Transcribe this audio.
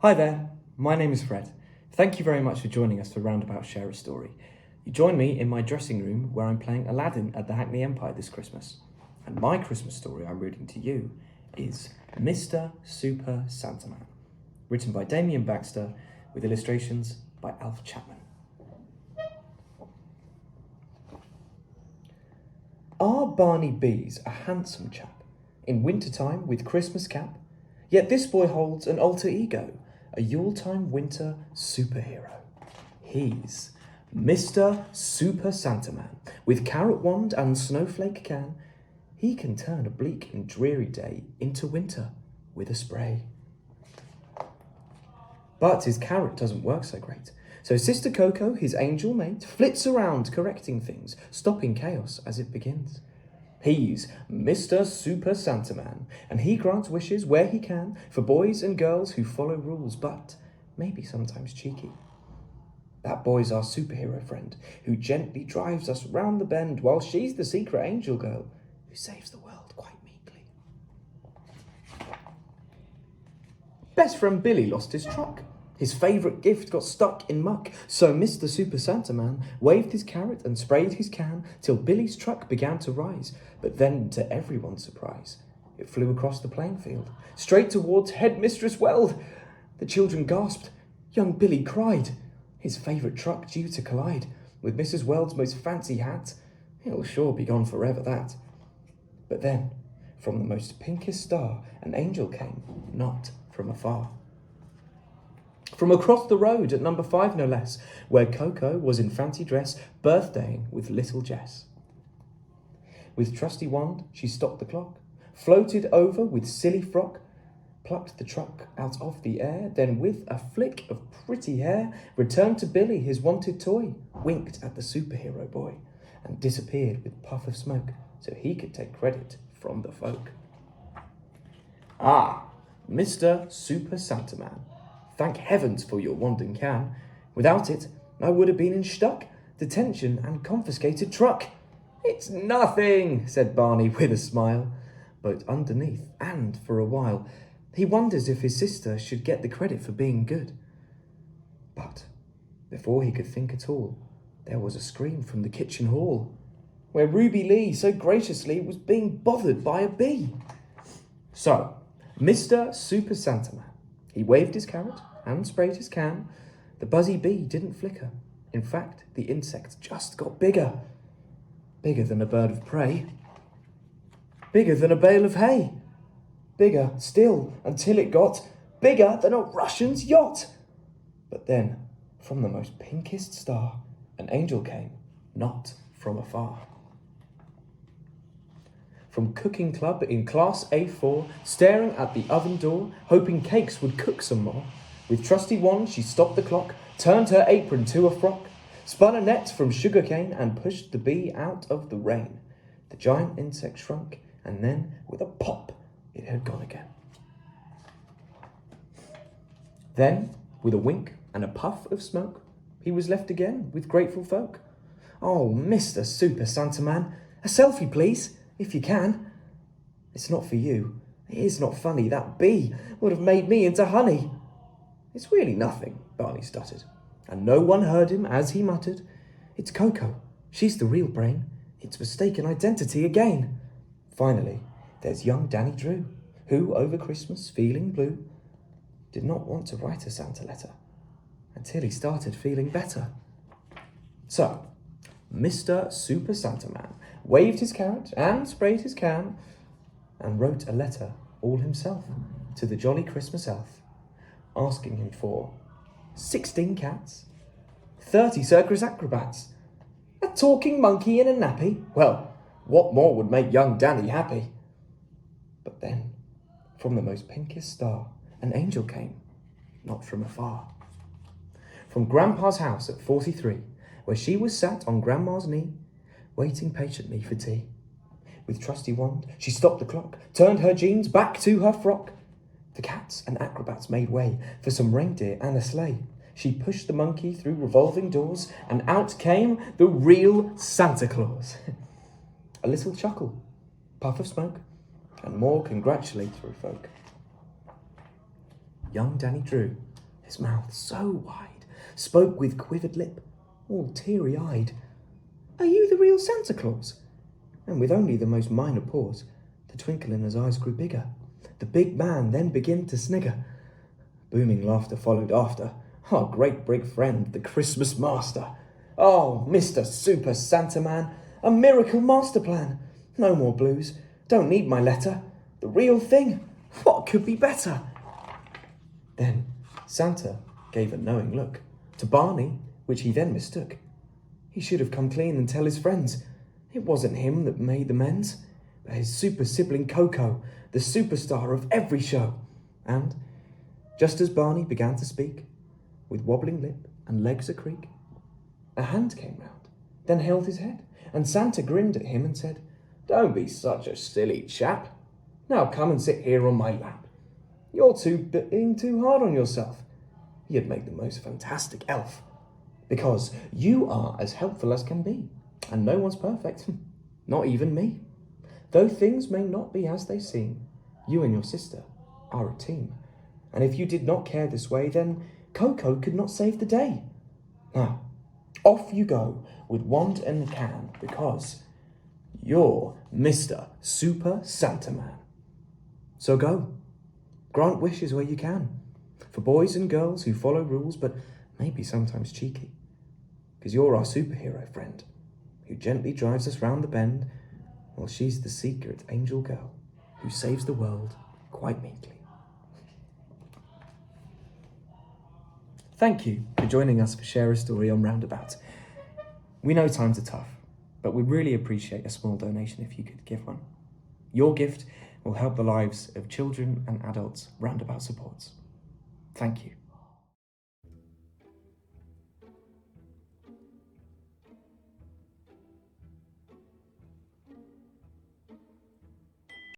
Hi there, my name is Fred. Thank you very much for joining us for Roundabout Share a Story. You join me in my dressing room where I'm playing Aladdin at the Hackney Empire this Christmas. And my Christmas story I'm reading to you is Mr. Super Santa Man, written by Damien Baxter with illustrations by Alf Chapman. Our Barney B's a handsome chap, in wintertime with Christmas cap, yet this boy holds an alter ego, a Yuletime winter superhero. He's Mr. Super Santa Man. With carrot wand and snowflake can, he can turn a bleak and dreary day into winter with a spray. But his carrot doesn't work so great. So Sister Coco, his angel mate, flits around correcting things, stopping chaos as it begins. He's Mr. Super Santa Man, and he grants wishes where he can for boys and girls who follow rules, but maybe sometimes cheeky. That boy's our superhero friend, who gently drives us round the bend, while she's the secret angel girl who saves the world quite meekly. Best friend Billy lost his truck. His favourite gift got stuck in muck, so Mr. Super Santa Man waved his carrot and sprayed his can till Billy's truck began to rise. But then, to everyone's surprise, it flew across the playing field, straight towards Headmistress Weld. The children gasped. Young Billy cried. His favourite truck due to collide with Mrs. Weld's most fancy hat. It'll sure be gone forever, that. But then, from the most pinkest star, an angel came, not from afar. From across the road at number 5 no less, where Coco was in fancy dress, birthdaying with little Jess. With trusty wand she stopped the clock, floated over with silly frock, plucked the truck out of the air, then with a flick of pretty hair, returned to Billy his wanted toy, winked at the superhero boy, and disappeared with puff of smoke, so he could take credit from the folk. Ah, Mr. Super Santa Man, thank heavens for your wand and can. Without it, I would have been in stuck, detention and confiscated truck. It's nothing, said Barney with a smile. But underneath, and for a while, he wonders if his sister should get the credit for being good. But before he could think at all, there was a scream from the kitchen hall, where Ruby Lee so graciously was being bothered by a bee. So, Mr. Super Santa Man, he waved his carrot and sprayed his can. The buzzy bee didn't flicker. In fact, the insect just got bigger. Bigger than a bird of prey. Bigger than a bale of hay. Bigger still until it got bigger than a Russian's yacht. But then, from the most pinkest star, an angel came, not from afar. From cooking club in class A4, staring at the oven door, hoping cakes would cook some more. With trusty wand she stopped the clock, turned her apron to a frock, spun a net from sugarcane and pushed the bee out of the rain. The giant insect shrunk, and then, with a pop, it had gone again. Then, with a wink and a puff of smoke, he was left again with grateful folk. Oh, Mr. Super Santa Man, a selfie please, if you can. It's not for you. It is not funny. That bee would have made me into honey. It's really nothing, Barney stuttered, and no one heard him as he muttered. It's Coco. She's the real brain. It's mistaken identity again. Finally, there's young Danny Drew, who, over Christmas, feeling blue, did not want to write a Santa letter until he started feeling better. So, Mr. Super Santa Man waved his carrot and sprayed his can and wrote a letter all himself to the jolly Christmas elf, asking him for 16 cats, 30 circus acrobats, a talking monkey in a nappy. Well, what more would make young Danny happy? But then, from the most pinkest star, an angel came, not from afar. From Grandpa's house at 43, where she was sat on Grandma's knee, waiting patiently for tea. With trusty wand, she stopped the clock, turned her jeans back to her frock. The cats and acrobats made way for some reindeer and a sleigh. She pushed the monkey through revolving doors, and out came the real Santa Claus. A little chuckle, puff of smoke, and more congratulatory folk. Young Danny Drew, his mouth so wide, spoke with quivered lip, all teary-eyed. "Are you the real Santa Claus?" And with only the most minor pause, the twinkle in his eyes grew bigger. The big man then began to snigger. Booming laughter followed after. Our great big friend, the Christmas master. "Oh, Mr. Super Santa Man, a miracle master plan. No more blues, don't need my letter. The real thing, what could be better?" Then Santa gave a knowing look to Barney, which he then mistook. He should have come clean and tell his friends. It wasn't him that made the mends, but his super sibling Coco, the superstar of every show. And just as Barney began to speak, with wobbling lip and legs a creak, a hand came round, then held his head, and Santa grinned at him and said, "Don't be such a silly chap. Now come and sit here on my lap. You're being too hard on yourself. You'd make the most fantastic elf, because you are as helpful as can be, and no one's perfect, not even me. Though things may not be as they seem, you and your sister are a team. And if you did not care this way, then Coco could not save the day. Now, off you go with wand and can, because you're Mr. Super Santa Man. So go, grant wishes where you can, for boys and girls who follow rules, but maybe sometimes cheeky, because you're our superhero friend, who gently drives us round the bend, while she's the secret angel girl, who saves the world quite meekly. Thank you for joining us for Share a Story on Roundabout. We know times are tough, but we'd really appreciate a small donation if you could give one. Your gift will help the lives of children and adults Roundabout supports. Thank you.